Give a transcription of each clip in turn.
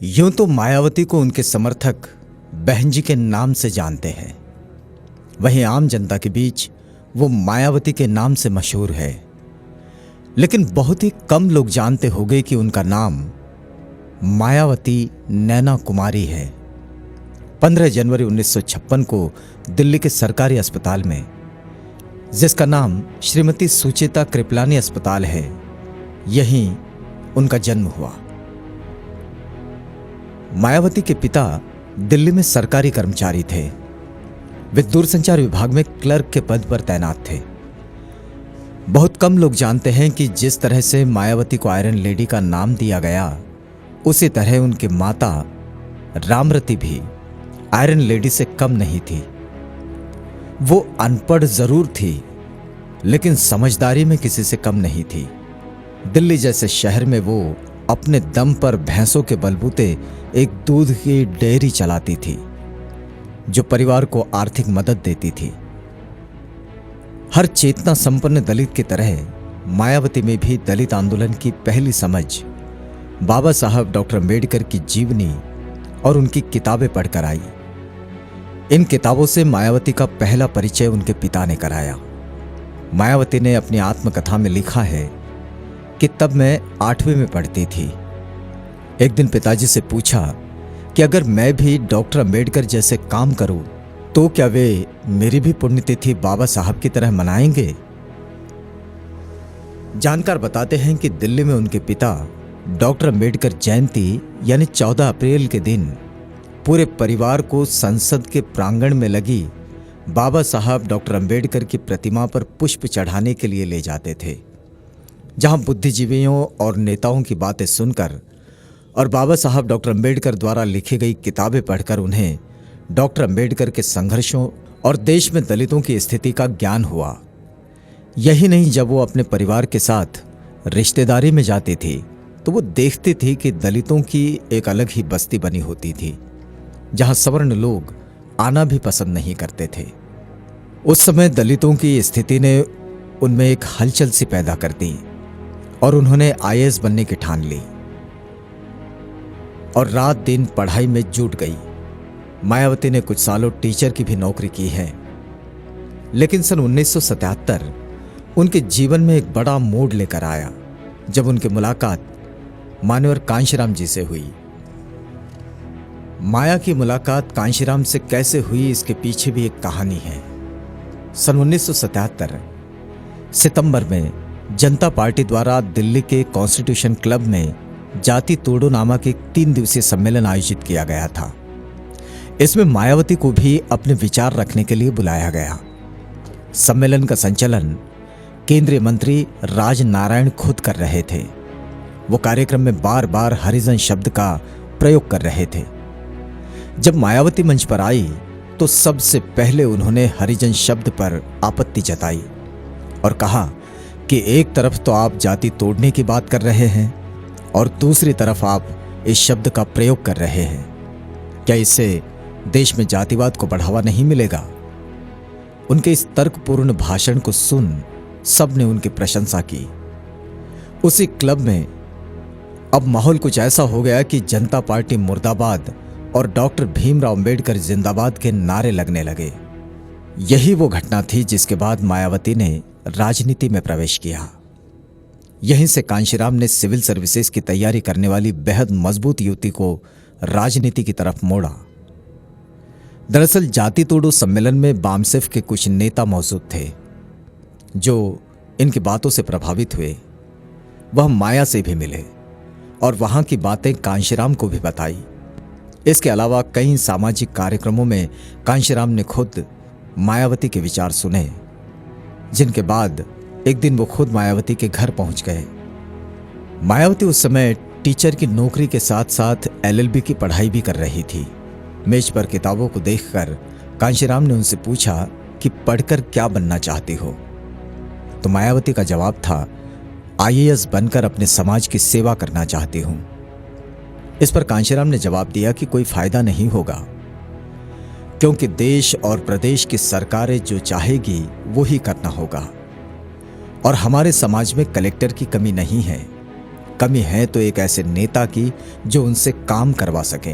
यूं तो मायावती को उनके समर्थक बहन जी के नाम से जानते हैं, वहीं आम जनता के बीच वो मायावती के नाम से मशहूर है। लेकिन बहुत ही कम लोग जानते होंगे कि उनका नाम मायावती नैना कुमारी है। 15 जनवरी 1956 को दिल्ली के सरकारी अस्पताल में, जिसका नाम श्रीमती सुचेता कृपलानी अस्पताल है, यहीं उनका जन्म हुआ। मायावती के पिता दिल्ली में सरकारी कर्मचारी थे। वे दूरसंचार विभाग में क्लर्क के पद पर तैनात थे। बहुत कम लोग जानते हैं कि जिस तरह से मायावती को आयरन लेडी का नाम दिया गया, उसी तरह उनकी माता रामरती भी आयरन लेडी से कम नहीं थी। वो अनपढ़ जरूर थी, लेकिन समझदारी में किसी से कम नहीं थी। दिल्ली जैसे शहर में वो अपने दम पर भैंसों के बलबूते एक दूध की डेयरी चलाती थी, जो परिवार को आर्थिक मदद देती थी। हर चेतना संपन्न दलित की तरह मायावती में भी दलित आंदोलन की पहली समझ बाबा साहब डॉक्टर अम्बेडकर की जीवनी और उनकी किताबें पढ़कर आई। इन किताबों से मायावती का पहला परिचय उनके पिता ने कराया। मायावती ने अपनी आत्मकथा में लिखा है कि तब मैं 8वीं में पढ़ती थी। एक दिन पिताजी से पूछा कि अगर मैं भी डॉक्टर अम्बेडकर जैसे काम करूं तो क्या वे मेरी भी पुण्यतिथि बाबा साहब की तरह मनाएंगे। जानकार बताते हैं कि दिल्ली में उनके पिता डॉक्टर अम्बेडकर जयंती यानी 14 अप्रैल के दिन पूरे परिवार को संसद के प्रांगण में लगी बाबा साहब डॉक्टर अम्बेडकर की प्रतिमा पर पुष्प चढ़ाने के लिए ले जाते थे, जहां बुद्धिजीवियों और नेताओं की बातें सुनकर और बाबा साहब डॉक्टर अम्बेडकर द्वारा लिखी गई किताबें पढ़कर उन्हें डॉक्टर अम्बेडकर के संघर्षों और देश में दलितों की स्थिति का ज्ञान हुआ। यही नहीं, जब वो अपने परिवार के साथ रिश्तेदारी में जाती थी तो वो देखती थी कि दलितों की एक अलग ही बस्ती बनी होती थी, जहां सवर्ण लोग आना भी पसंद नहीं करते थे। उस समय दलितों की स्थिति ने उनमें एक हलचल सी पैदा कर दी और उन्होंने आईएएस बनने की ठान ली और रात दिन पढ़ाई में जुट गई। मायावती ने कुछ सालों टीचर की भी नौकरी की है। लेकिन सन 1977 उनके जीवन में एक बड़ा मोड़ लेकर आया, जब उनकी मुलाकात मान्यवर कांशीराम जी से हुई। माया की मुलाकात कांशीराम से कैसे हुई, इसके पीछे भी एक कहानी है। सन 1977 सितंबर में जनता पार्टी द्वारा दिल्ली के कॉन्स्टिट्यूशन क्लब में जाति तोड़ो नामक एक 3 दिवसीय सम्मेलन आयोजित किया गया था। इसमें मायावती को भी अपने विचार रखने के लिए बुलाया गया। सम्मेलन का संचालन केंद्रीय मंत्री राज नारायण खुद कर रहे थे। वो कार्यक्रम में बार बार हरिजन शब्द का प्रयोग कर रहे थे। जब मायावती मंच पर आई तो सबसे पहले उन्होंने हरिजन शब्द पर आपत्ति जताई और कहा कि एक तरफ तो आप जाति तोड़ने की बात कर रहे हैं और दूसरी तरफ आप इस शब्द का प्रयोग कर रहे हैं। क्या इससे देश में जातिवाद को बढ़ावा नहीं मिलेगा? उनके इस तर्कपूर्ण भाषण को सुन सबने उनकी प्रशंसा की। उसी क्लब में अब माहौल कुछ ऐसा हो गया कि जनता पार्टी मुर्दाबाद और डॉक्टर भीमराव अंबेडकर जिंदाबाद के नारे लगने लगे। यही वो घटना थी जिसके बाद मायावती ने राजनीति में प्रवेश किया। यहीं से कांशीराम ने सिविल सर्विसेज की तैयारी करने वाली बेहद मजबूत युवती को राजनीति की तरफ मोड़ा। दरअसल जाति तोड़ो सम्मेलन में बामसेफ के कुछ नेता मौजूद थे जो इनकी बातों से प्रभावित हुए। वह माया से भी मिले और वहां की बातें कांशीराम को भी बताई। इसके अलावा कई सामाजिक कार्यक्रमों में कांशीराम ने खुद मायावती के विचार सुने, जिनके बाद एक दिन वो खुद मायावती के घर पहुंच गए। मायावती उस समय टीचर की नौकरी के साथ साथ एलएलबी की पढ़ाई भी कर रही थी। मेज पर किताबों को देखकर कांशीराम ने उनसे पूछा कि पढ़कर क्या बनना चाहती हो? तो मायावती का जवाब था, आईएएस बनकर अपने समाज की सेवा करना चाहती हूं। इस पर कांशीराम ने जवाब दिया कि कोई फायदा नहीं होगा, क्योंकि देश और प्रदेश की सरकारें जो चाहेगी वो ही करना होगा और हमारे समाज में कलेक्टर की कमी नहीं है। कमी है तो एक ऐसे नेता की जो उनसे काम करवा सके।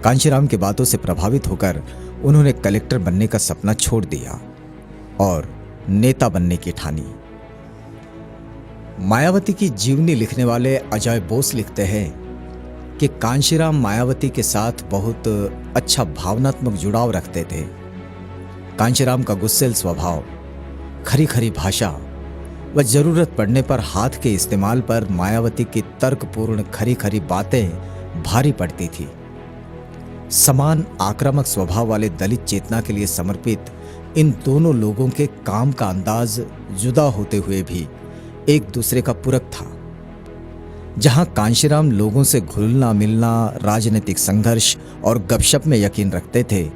कांशीराम की बातों से प्रभावित होकर उन्होंने कलेक्टर बनने का सपना छोड़ दिया और नेता बनने की ठानी। मायावती की जीवनी लिखने वाले अजय बोस लिखते हैं कि कांशीराम मायावती के साथ बहुत अच्छा भावनात्मक जुड़ाव रखते थे। कांशीराम का गुस्सेल स्वभाव, खरी खरी भाषा व जरूरत पड़ने पर हाथ के इस्तेमाल पर मायावती की तर्कपूर्ण खरी खरी बातें भारी पड़ती थी। समान आक्रामक स्वभाव वाले दलित चेतना के लिए समर्पित इन दोनों लोगों के काम का अंदाज जुदा होते हुए भी एक दूसरे का पूरक था। जहां कांशीराम लोगों से घुलना मिलना, राजनीतिक संघर्ष और गपशप में यकीन रखते थे,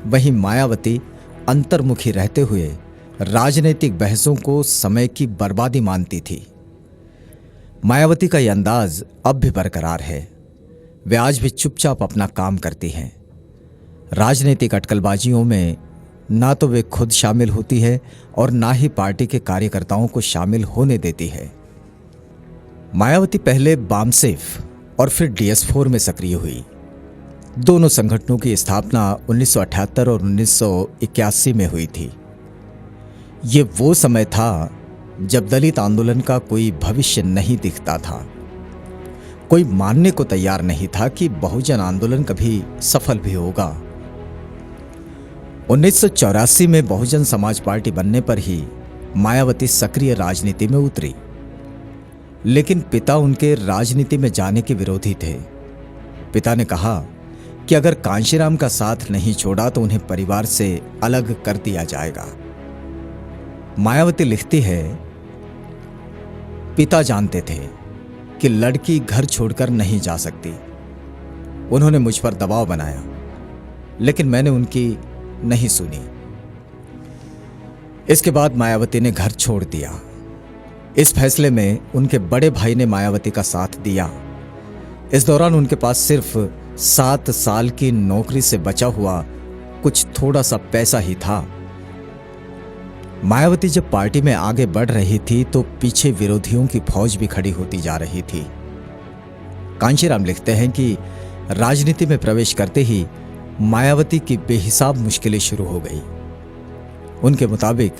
वहीं मायावती अंतर्मुखी रहते हुए राजनीतिक बहसों को समय की बर्बादी मानती थी। मायावती का यह अंदाज अब भी बरकरार है। वे आज भी चुपचाप अपना काम करती हैं। राजनीतिक अटकलबाजियों में ना तो वे खुद शामिल होती है और ना ही पार्टी के कार्यकर्ताओं को शामिल होने देती है। मायावती पहले बामसेफ और फिर DS4 में सक्रिय हुई। दोनों संगठनों की स्थापना 1978 और 1981 में हुई थी। ये वो समय था जब दलित आंदोलन का कोई भविष्य नहीं दिखता था। कोई मानने को तैयार नहीं था कि बहुजन आंदोलन कभी सफल भी होगा। 1984 में बहुजन समाज पार्टी बनने पर ही मायावती सक्रिय राजनीति में उतरी, लेकिन पिता उनके राजनीति में जाने के विरोधी थे। पिता ने कहा कि अगर कांशीराम का साथ नहीं छोड़ा तो उन्हें परिवार से अलग कर दिया जाएगा। मायावती लिखती है, पिता जानते थे कि लड़की घर छोड़कर नहीं जा सकती। उन्होंने मुझ पर दबाव बनाया, लेकिन मैंने उनकी नहीं सुनी। इसके बाद मायावती ने घर छोड़ दिया। इस फैसले में उनके बड़े भाई ने मायावती का साथ दिया। इस दौरान उनके पास सिर्फ 7 साल की नौकरी से बचा हुआ कुछ थोड़ा सा पैसा ही था। मायावती जब पार्टी में आगे बढ़ रही थी तो पीछे विरोधियों की फौज भी खड़ी होती जा रही थी। कांशीराम लिखते हैं कि राजनीति में प्रवेश करते ही मायावती की बेहिसाब मुश्किलें शुरू हो गई। उनके मुताबिक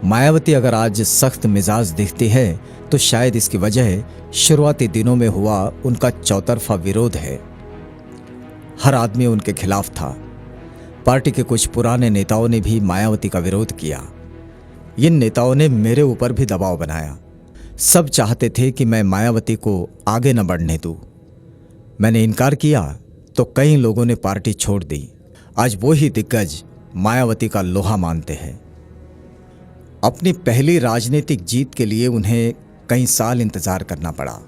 मायावती अगर आज सख्त मिजाज दिखती है तो शायद इसकी वजह शुरुआती दिनों में हुआ उनका चौतरफा विरोध है। हर आदमी उनके खिलाफ था। पार्टी के कुछ पुराने नेताओं ने भी मायावती का विरोध किया। इन नेताओं ने मेरे ऊपर भी दबाव बनाया। सब चाहते थे कि मैं मायावती को आगे न बढ़ने दूं। मैंने इनकार किया तो कई लोगों ने पार्टी छोड़ दी। आज वो ही दिग्गज मायावती का लोहा मानते हैं। अपनी पहली राजनीतिक जीत के लिए उन्हें कई साल इंतजार करना पड़ा।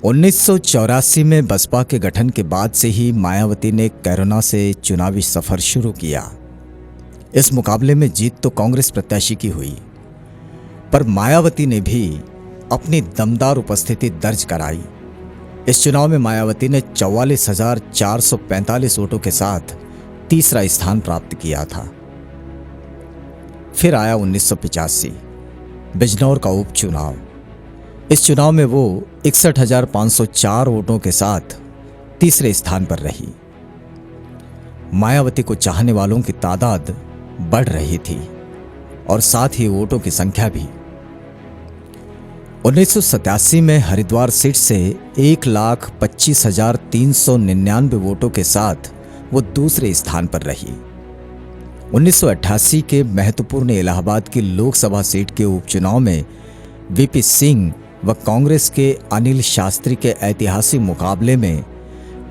1984 में बसपा के गठन के बाद से ही मायावती ने कैरोना से चुनावी सफर शुरू किया। इस मुकाबले में जीत तो कांग्रेस प्रत्याशी की हुई, पर मायावती ने भी अपनी दमदार उपस्थिति दर्ज कराई। इस चुनाव में मायावती ने 44,445 वोटों के साथ तीसरा स्थान प्राप्त किया था। फिर आया 1985 बिजनौर का उपचुनाव। इस चुनाव में वो 61,504 वोटों के साथ तीसरे स्थान पर रही। मायावती को चाहने वालों की तादाद बढ़ रही थी और साथ ही वोटों की संख्या भी। 1987 में हरिद्वार सीट से 1,25,399 वोटों के साथ वो दूसरे स्थान पर रही। 1988 के महत्वपूर्ण इलाहाबाद की लोकसभा सीट के उपचुनाव में VP सिंह व कांग्रेस के अनिल शास्त्री के ऐतिहासिक मुकाबले में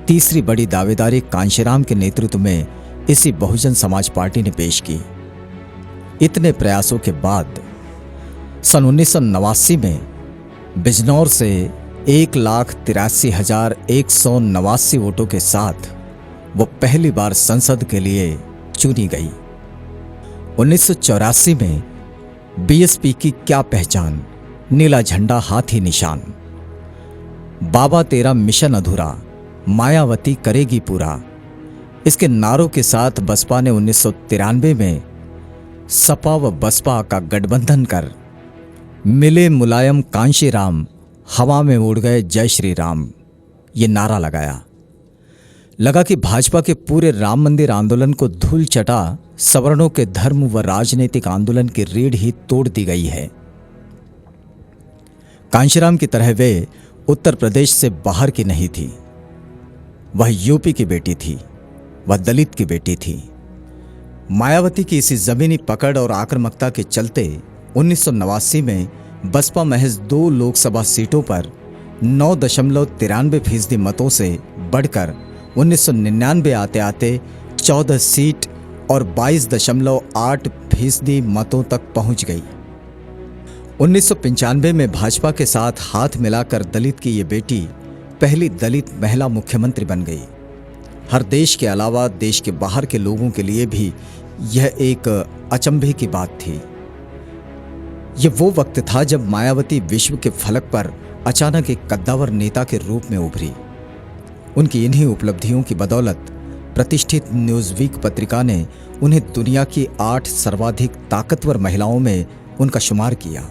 तीसरी बड़ी दावेदारी कांशीराम के नेतृत्व में इसी बहुजन समाज पार्टी ने पेश की। इतने प्रयासों के बाद सन 1989 में बिजनौर से 1,83,189 वोटों के साथ वो पहली बार संसद के लिए चुनी गई। 1984 में BSP की क्या पहचान, नीला झंडा हाथी निशान, बाबा तेरा मिशन अधूरा, मायावती करेगी पूरा, इसके नारों के साथ बसपा ने 1993 में सपा व बसपा का गठबंधन कर मिले मुलायम कांशीराम हवा में उड़ गए जय श्री राम, ये नारा लगाया। लगा कि भाजपा के पूरे राम मंदिर आंदोलन को धूल चटा सवर्णों के धर्म व राजनीतिक आंदोलन की रीढ़ ही तोड़ दी गई है। कांशीराम की तरह वे उत्तर प्रदेश से बाहर की नहीं थी, वह यूपी की बेटी थी, वह दलित की बेटी थी। मायावती की इसी जमीनी पकड़ और आक्रामकता के चलते 1989 में बसपा महज 2 लोकसभा सीटों पर 9.93% मतों से बढ़कर 1999 आते आते 14 सीट और 22.8% मतों तक पहुंच गई। 1995 में भाजपा के साथ हाथ मिलाकर दलित की ये बेटी पहली दलित महिला मुख्यमंत्री बन गई। हर देश के अलावा देश के बाहर के लोगों के लिए भी यह एक अचंभे की बात थी। यह वो वक्त था जब मायावती विश्व के फलक पर अचानक एक कद्दावर नेता के रूप में उभरी। उनकी इन्हीं उपलब्धियों की बदौलत प्रतिष्ठित न्यूज़वीक पत्रिका ने उन्हें दुनिया की 8 सर्वाधिक ताकतवर महिलाओं में उनका शुमार किया।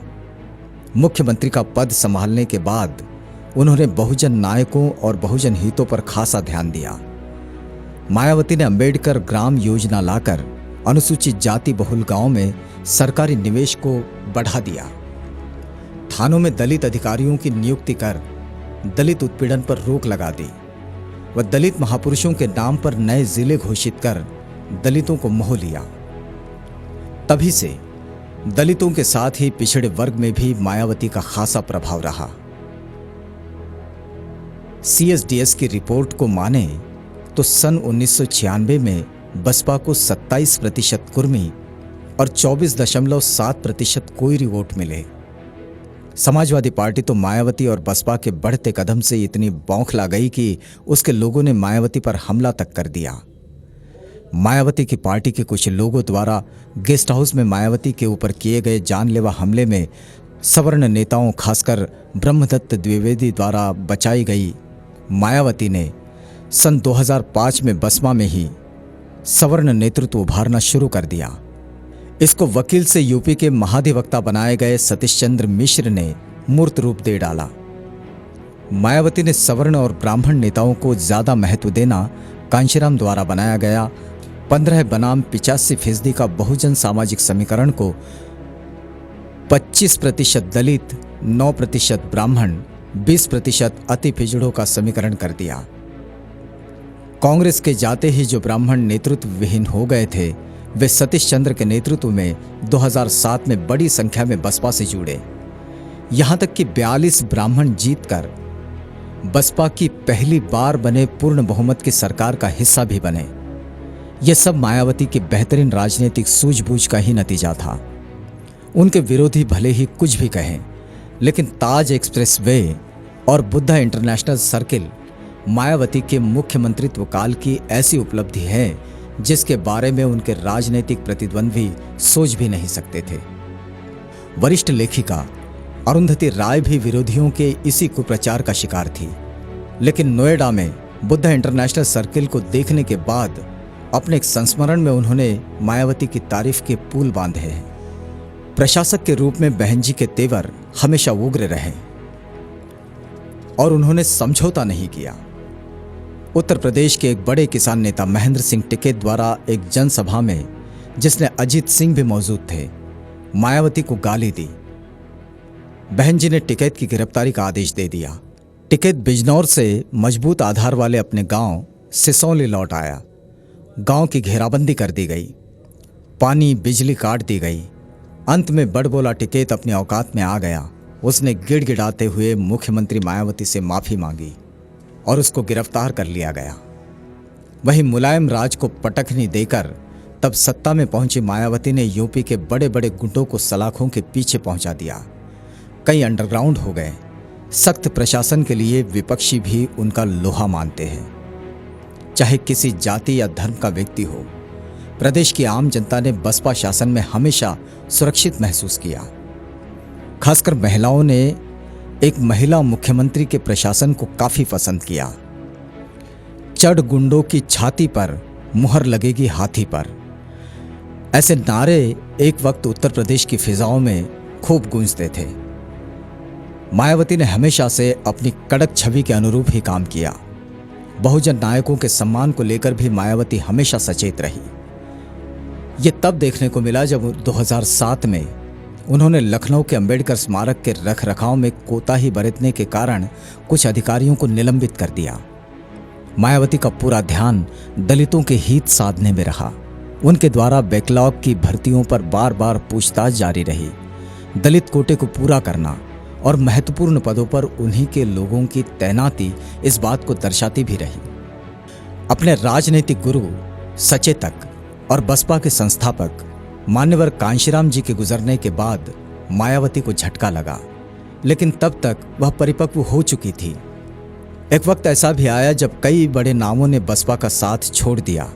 मुख्यमंत्री का पद संभालने के बाद उन्होंने बहुजन नायकों और बहुजन हितों पर खासा ध्यान दिया। मायावती ने अंबेडकर ग्राम योजना लाकर अनुसूचित जाति बहुल गांव में सरकारी निवेश को बढ़ा दिया। थानों में दलित अधिकारियों की नियुक्ति कर दलित उत्पीड़न पर रोक लगा दी। वह दलित महापुरुषों के नाम पर नए जिले घोषित कर दलितों को मोह लिया। तभी से दलितों के साथ ही पिछड़े वर्ग में भी मायावती का खासा प्रभाव रहा। CSDS की रिपोर्ट को माने तो सन 1996 में बसपा को 27% कुर्मी और 24.7% कोयरी वोट मिले। समाजवादी पार्टी तो मायावती और बसपा के बढ़ते कदम से इतनी बौखला गई कि उसके लोगों ने मायावती पर हमला तक कर दिया। मायावती की पार्टी के कुछ लोगों द्वारा गेस्ट हाउस में मायावती के ऊपर किए गए जानलेवा हमले में सवर्ण नेताओं खासकर ब्रह्मदत्त द्विवेदी द्वारा बचाई गई मायावती ने सन 2005 में बसपा में ही सवर्ण नेतृत्व उभारना शुरू कर दिया। इसको वकील से यूपी के महाधिवक्ता बनाए गए सतीश चंद्र मिश्र ने मूर्त रूप दे डाला। मायावती ने सवर्ण और ब्राह्मण नेताओं को ज्यादा महत्व देना कांशीराम द्वारा बनाया गया 15 बनाम 85% का बहुजन सामाजिक समीकरण को 25% दलित, 9% ब्राह्मण, 20% अति पिछड़ों का समीकरण कर दिया। कांग्रेस के जाते ही जो ब्राह्मण नेतृत्व विहीन हो गए थे वे सतीश चंद्र के नेतृत्व में 2007 में बड़ी संख्या में बसपा से जुड़े। यहां तक कि 42 ब्राह्मण जीतकर बसपा की पहली बार बने पूर्ण बहुमत की सरकार का हिस्सा भी बने। यह सब मायावती की बेहतरीन राजनीतिक सूझबूझ का ही नतीजा था। उनके विरोधी भले ही कुछ भी कहें, लेकिन ताज एक्सप्रेस वे और बुद्धा इंटरनेशनल सर्किल मायावती के मुख्यमंत्रित्व काल की ऐसी उपलब्धि है जिसके बारे में उनके राजनीतिक प्रतिद्वंद्वी सोच भी नहीं सकते थे। वरिष्ठ लेखिका अरुंधति राय भी विरोधियों के इसी कुप्रचार का शिकार थी, लेकिन नोएडा में बुद्धा इंटरनेशनल सर्किल को देखने के बाद अपने एक संस्मरण में उन्होंने मायावती की तारीफ के पुल बांधे हैं। प्रशासक के रूप में बहन जी के तेवर हमेशा उग्र रहे और उन्होंने समझौता नहीं किया। उत्तर प्रदेश के एक बड़े किसान नेता महेंद्र सिंह टिकैत द्वारा एक जनसभा में, जिसने अजीत सिंह भी मौजूद थे, मायावती को गाली दी। बहन जी ने टिकैत की गिरफ्तारी का आदेश दे दिया। टिकैत बिजनौर से मजबूत आधार वाले अपने गांव सिसौली लौट आया। गांव की घेराबंदी कर दी गई, पानी बिजली काट दी गई। अंत में बड़बोला टिकैत अपनी औकात में आ गया। उसने गिड़गिड़ाते हुए मुख्यमंत्री मायावती से माफी मांगी और उसको गिरफ्तार कर लिया गया। वहीं मुलायम राज को पटखनी देकर तब सत्ता में पहुंची मायावती ने यूपी के बड़े बड़े गुंडों को सलाखों के पीछे पहुंचा दिया। कई अंडरग्राउंड हो गए। सख्त प्रशासन के लिए विपक्षी भी उनका लोहा मानते हैं। चाहे किसी जाति या धर्म का व्यक्ति हो, प्रदेश की आम जनता ने बसपा शासन में हमेशा सुरक्षित महसूस किया। खासकर महिलाओं ने एक महिला मुख्यमंत्री के प्रशासन को काफी पसंद किया। चढ़ गुंडों की छाती पर मुहर लगेगी हाथी पर, ऐसे नारे एक वक्त उत्तर प्रदेश की फिजाओं में खूब गूंजते थे। मायावती ने हमेशा से अपनी कड़क छवि के अनुरूप ही काम किया। बहुजन नायकों के सम्मान को लेकर भी मायावती हमेशा सचेत रही। ये तब देखने को मिला जब 2007 में उन्होंने लखनऊ के अंबेडकर स्मारक के रखरखाव में कोताही बरतने के कारण कुछ अधिकारियों को निलंबित कर दिया। मायावती का पूरा ध्यान दलितों के हित साधने में रहा। उनके द्वारा बैकलॉग की भर्तियों पर बार बार पूछताछ जारी रही। दलित कोटे को पूरा करना और महत्वपूर्ण पदों पर उन्हीं के लोगों की तैनाती इस बात को दर्शाती भी रही। अपने राजनीतिक गुरु, सचेतक और बसपा के संस्थापक मान्यवर कांशीराम जी के गुजरने के बाद मायावती को झटका लगा, लेकिन तब तक वह परिपक्व हो चुकी थी। एक वक्त ऐसा भी आया जब कई बड़े नामों ने बसपा का साथ छोड़ दिया।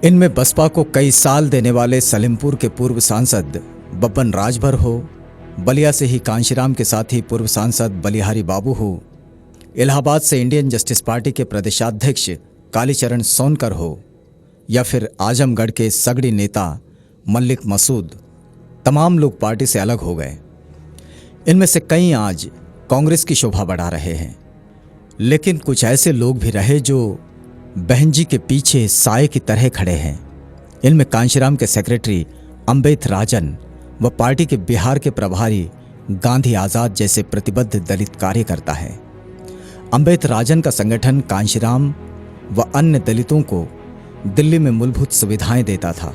इनमें बसपा को कई साल देने वाले सलेमपुर के पूर्व सांसद बब्बन राजभर हो, बलिया से ही कांशीराम के साथी पूर्व सांसद बलिहारी बाबू हो, इलाहाबाद से इंडियन जस्टिस पार्टी के प्रदेशाध्यक्ष कालीचरण सोनकर हो, या फिर आजमगढ़ के सगड़ी नेता मल्लिक मसूद, तमाम लोग पार्टी से अलग हो गए। इनमें से कई आज कांग्रेस की शोभा बढ़ा रहे हैं, लेकिन कुछ ऐसे लोग भी रहे जो बहन जी के पीछे साए की तरह खड़े हैं। इनमें कांशीराम के सेक्रेटरी अम्बेथ राजन व पार्टी के बिहार के प्रभारी गांधी आजाद जैसे प्रतिबद्ध दलित कार्यकर्ता है। अम्बेथ राजन का संगठन कांशीराम व अन्य दलितों को दिल्ली में मूलभूत सुविधाएं देता था।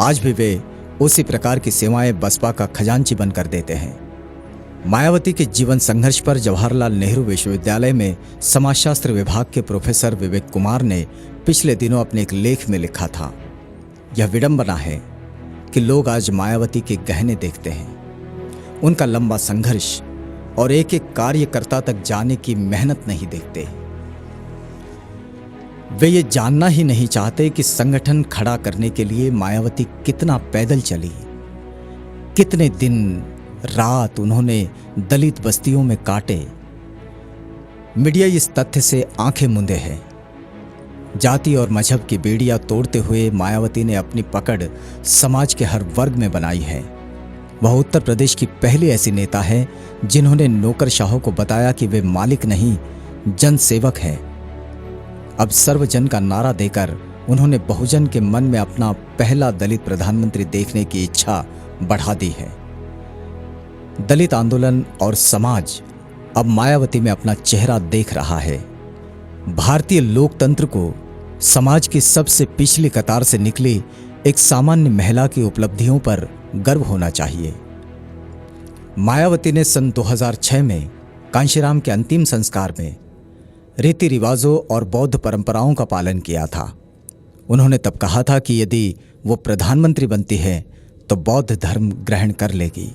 आज भी वे उसी प्रकार की सेवाएं बसपा का खजांची बनकर देते हैं। मायावती के जीवन संघर्ष पर जवाहरलाल नेहरू विश्वविद्यालय में समाजशास्त्र विभाग के प्रोफेसर विवेक कुमार ने पिछले दिनों अपने एक लेख में लिखा था, यह विडंबना है कि लोग आज मायावती के गहने देखते हैं, उनका लंबा संघर्ष और एक एक कार्यकर्ता तक जाने की मेहनत नहीं देखते। वे ये जानना ही नहीं चाहते कि संगठन खड़ा करने के लिए मायावती कितना पैदल चली, कितने दिन रात उन्होंने दलित बस्तियों में काटे। मीडिया इस तथ्य से आंखें मूंदे है। जाति और मजहब की बेड़ियां तोड़ते हुए मायावती ने अपनी पकड़ समाज के हर वर्ग में बनाई है। वह उत्तर प्रदेश की पहली ऐसी नेता है जिन्होंने नौकरशाहों को बताया कि वे मालिक नहीं, जन सेवक है। अब सर्वजन का नारा देकर उन्होंने बहुजन के मन में अपना पहला दलित प्रधानमंत्री देखने की इच्छा बढ़ा दी है। दलित आंदोलन और समाज अब मायावती में अपना चेहरा देख रहा है। भारतीय लोकतंत्र को समाज की सबसे पिछली कतार से निकली एक सामान्य महिला की उपलब्धियों पर गर्व होना चाहिए। मायावती ने सन 2006 में कांशीराम के अंतिम संस्कार में रीति रिवाजों और बौद्ध परंपराओं का पालन किया था। उन्होंने तब कहा था कि यदि वो प्रधानमंत्री बनती है तो बौद्ध धर्म ग्रहण कर लेगी।